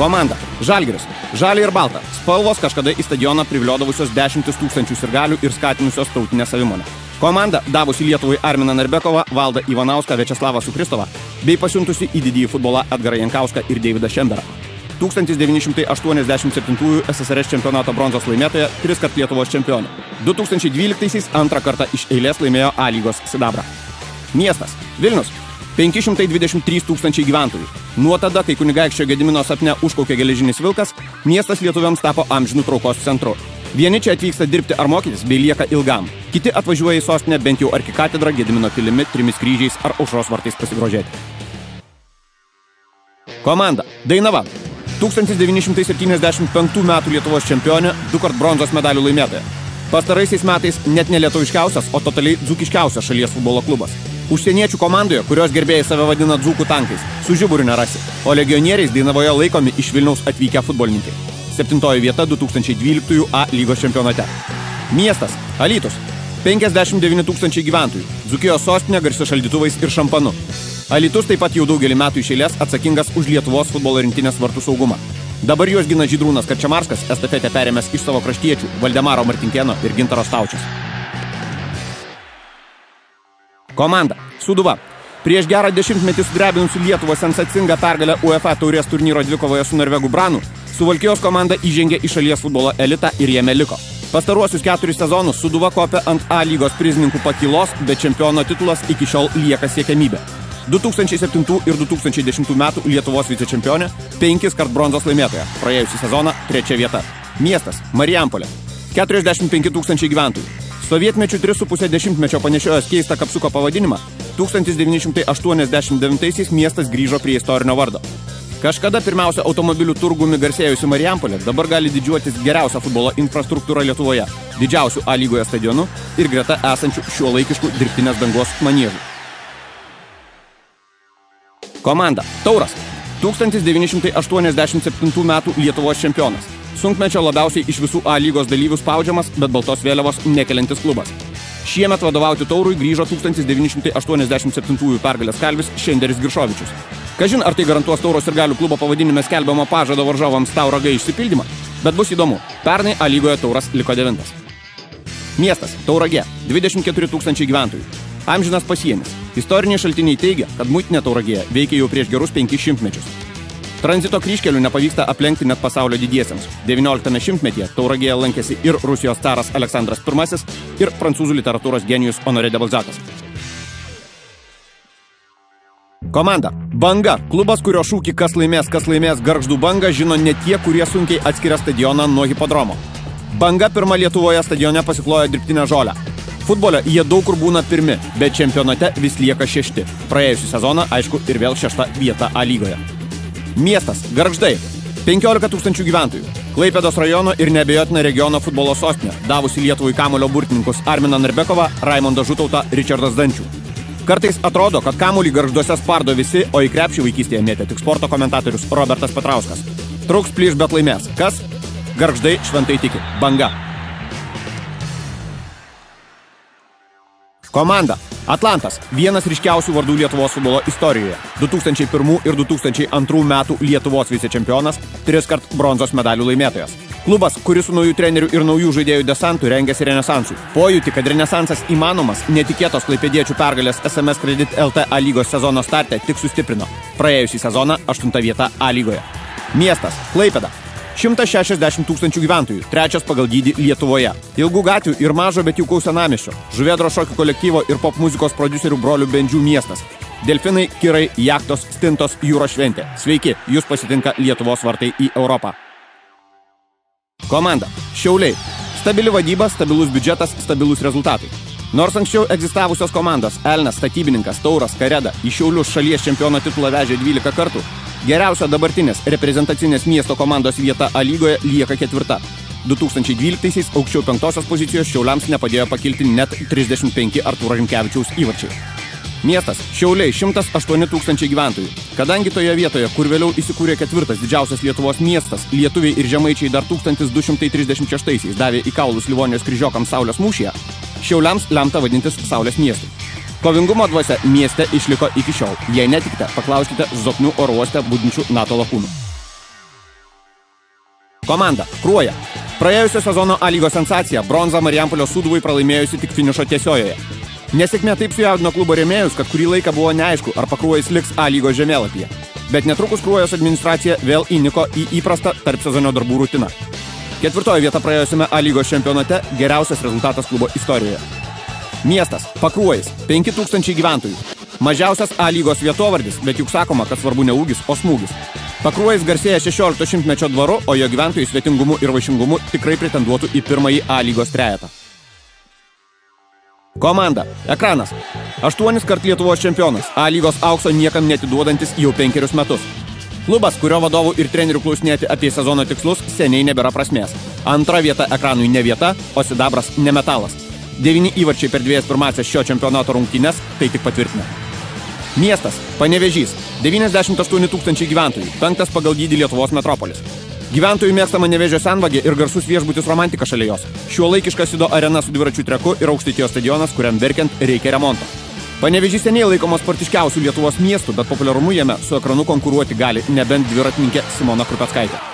Komanda Žalgiris. Žalia ir balta. Spalvos kažkada į stadioną priviliodavusios 10 000 sirgalių ir skatinusios tautinę savimonę. Komanda davusi Lietuvai Arminą Narbekovą, Valdą Ivanauską, Viačeslavą Sukristovą bei pasiuntusi į didįjį futbolą Edgarą Jankauską ir Deividą Šemberą. 1987 SSRS čempionato bronzos laimėtoja, 3-kart Lietuvos čempionė. 2012 antrą kartą iš eilės laimėjo A lygos sidabrą. Miestas Vilnius. 523 000 gyventojų. Nuo tada, kai kunigaikščio Gedimino sapne užkaukė geležinis vilkas, miestas lietuviams tapo amžinų traukos centru. Vieni čia atvyksta dirbti ar mokytis bei lieka ilgam. Kiti atvažiuoja į sostinę bent jau arkikatedrą, Gedimino pilimi, 3 kryžiais ar aušros vartais pasigrožėti. Komanda Dainava. 1975 metų Lietuvos čempionė, 2-kart bronzos medalių laimėtoja. Pastaraisiais metais net ne lietuviškiausias, o totaliai dzūkiškiausias šalies futbolo klubas. Užsieniečių komandoje, kurios gerbėjai save vadina dzūkų tankais, su žiburiu nerasi, o legionieriais Dainavoje laikomi iš Vilniaus atvykę futbolininkai. 7 vieta 2012 A lygos čempionate. Miestas Alytus. 59 000 gyventojų. Dzūkijos sostinė garsi šaldytuvais ir šampanu. Alytus taip pat jau daugelį metų iš eilės atsakingas už Lietuvos futbolo rinktinės vartų saugumą. Dabar juos gina Žydrūnas Karčemarskas, estafetę perėmęs iš savo kraštiečių Valdemaro Martinkėno ir Gintaro Staučiaus. Komanda Sūduva. Prieš gerą dešimtmetį sudrebinusių Lietuvą sensacingą pergalę UEFA taurės turnyro dvikovoje su Norvegų Branu, Suvalkijos komanda įžengė į šalies futbolo elitą ir jame liko. Pastaruosius 4 sezonus Sūduva kopė ant A lygos prizininkų pakylos, bet čempiono titulas iki šiol lieka siekiamybė. 2007 ir 2010 metų Lietuvos vicečempionė, 5-kart bronzos laimėtoja, praėjusį sezoną 3 vieta. Miestas Marijampolė. 45 000 gyventojų. Sovietmečių 3,5 dešimtmečio panešiojęs keistą kapsuko pavadinimą, 1989 miestas grįžo prie istorinio vardo. Kažkada pirmiausia automobilių turgumi garsėjusi Marijampolė dabar gali didžiuotis geriausia futbolo infrastruktūra Lietuvoje, didžiausių A lygoje stadionu ir greta esančių šiuolaikiškų dirbtinės dangos maniežų. Komanda Tauras. 1987 metų Lietuvos čempionas. Sunkmečio labiausiai iš visų A lygos dalyvių spaudžiamas, bet baltos vėliavos nekeliantis klubas. Šiemet vadovauti Taurui grįžo 1987 pergalės kalvis Šenderis Giršovičius. Kažin, ar tai garantuos Tauro sirgalių klubo pavadinime skelbiamo pažado varžovams Tauragai išsipildymą, bet bus įdomu. Pernai A lygoje Tauras liko 9. Miestas Tauragė. 24 000 gyventojų. Amžinas pasienis. Istoriniai šaltiniai teigia, kad muitinė Tauragėje veikia jau prieš gerus 5 šimtmečius. Tranzito kryžkelių nepavyksta aplenkti net pasaulio didiesiems. 19 šimtmetyje Tauragėje lankėsi ir Rusijos caras Aleksandras I ir prancūzų literatūros genijus Honoré de Balzacas. Komanda Banga. Klubas, kurio šūkį kas laimės, gargždų Bangą žino ne tie, kurie sunkiai atskiria stadioną nuo hipodromo. Banga pirma Lietuvoje stadione pasiklojo dirbtinę žolę. Futbole jie daug kur būna pirmi, bet čempionate vis lieka 6. Praėjusią sezoną, aišku, ir vėl 6 vieta A lygoje. Miestas Gargždai. 15 000 gyventojų. Klaipėdos rajono ir neabejotina regiono futbolo sostinė, davusi Lietuvai kamuolio burtininkus Arminą Narbekovą, Raimondą Žutautą, Ričardą Zdančių. Kartais atrodo, kad kamuolį Gargžduose spardo visi, o į krepšį vaikystėje mėtė tik sporto komentatorius Robertas Petrauskas. Truks plyš, bet laimės. Kas? Gargždai šventai tiki. Banga. Komanda Atlantas. Vienas ryškiausių vardų Lietuvos futbolo istorijoje. 2001 ir 2002 metų Lietuvos vicečempionas, 3-kart bronzos medalių laimėtojas. Klubas, kuris su naujų trenerių ir naujų žaidėjų desantų rengiasi renesansui. Pojūtį, kad renesansas įmanomas, netikėtos klaipėdiečių pergalės SMS Kredit LT A lygos sezono starte tik sustiprino. Praėjusį sezoną 8 vieta A lygoje. Miestas Klaipėda. 160 000 gyventojų, 3 pagal dydį Lietuvoje. Ilgų gatvių ir mažo, bet jaukaus senamiesčio. Žuvėdro šokių kolektyvo ir pop muzikos prodiuserių brolių Bendžių miestas. Delfinai, kirai, jachtos, stintos, jūros šventė. Sveiki, jūs pasitinka Lietuvos vartai į Europą. Komanda Šiauliai. Stabili vadyba, stabilus biudžetas, stabilus rezultatai. Nors anksčiau egzistavusios komandos Elnas, Statybininkas, Tauras, Kareda į Šiaulius šalies čempiono titulą vežė 12 kartų, geriausia dabartinės reprezentacinės miesto komandos vieta A lygoje lieka 4. 2012-aisiais aukščiau 5 pozicijos Šiauliams nepadėjo pakilti net 35 Artūro Rimkevičiaus įvarčiai. Miestas Šiauliai, 108 000 gyventojų. Kadangi toje vietoje, kur vėliau įsikūrė 4. didžiausias Lietuvos miestas, lietuviai ir žemaičiai dar 1236-aisiais davė į kaulus Livonijos kryžiokams Saulės mūšyje, Šiauliams lemta vadintis Saulės miestu. Kovingumo dvasia mieste išliko iki šiol. Jei netikite, paklauskite Zoknių oro uoste budinčių NATO lakūnų. Komanda Kruoja. Praėjusio sezono A lygos sensacija bronzą Marijampolės Sūduvai pralaimėjusi tik finišo tiesiojoje. Nesėkmė taip sujaudino klubo rėmėjus, kad kurį laiką buvo neaišku, ar Pakruojis liks A lygos žemėlapyje. Bet netrukus Kruojos administracija vėl įniko į įprastą tarpsezonio darbų rutiną. 4. vieta praėjusiame A lygos čempionate – geriausias rezultatas klubo istorijoje. Miestas Pakruojis – 5000 gyventojų. Mažiausias A lygos vietovardis, bet juk sakoma, kad svarbu ne ūgis, o smūgis. Pakruojis garsėja 16 šimtmečio dvaru, o jo gyventojų svetingumu ir vaišingumu tikrai pretenduotų į pirmąjį A lygos trejetą. Komanda Ekranas. 8 kart Lietuvos čempionas, A lygos aukso niekam netiduodantis jau 5 metus. Klubas, kurio vadovų ir trenerių klausinėti apie sezono tikslus, seniai nebėra prasmės. Antra vieta Ekranui ne vieta, o sidabras ne metalas. 9 įvarčiai per 2 pirmąsias šio čempionato rungtynes tai tik patvirtina. Miestas Panevėžys. 98 000 gyventojų, 5 pagal dydį Lietuvos metropolis. Gyventojų mėgstama Nevėžio senvagė ir garsus viešbutis Romantika šalia jos. Šiuolaikiška Sido arena su dviračių treku ir Aukštaitijos stadionas, kuriam verkiant reikia remonto. Panevėžys seniai laikomas sportiškiausių Lietuvos miestų, bet populiarumu jame su Ekranu konkuruoti gali nebent dviratininkė Simona Krupeckaitė.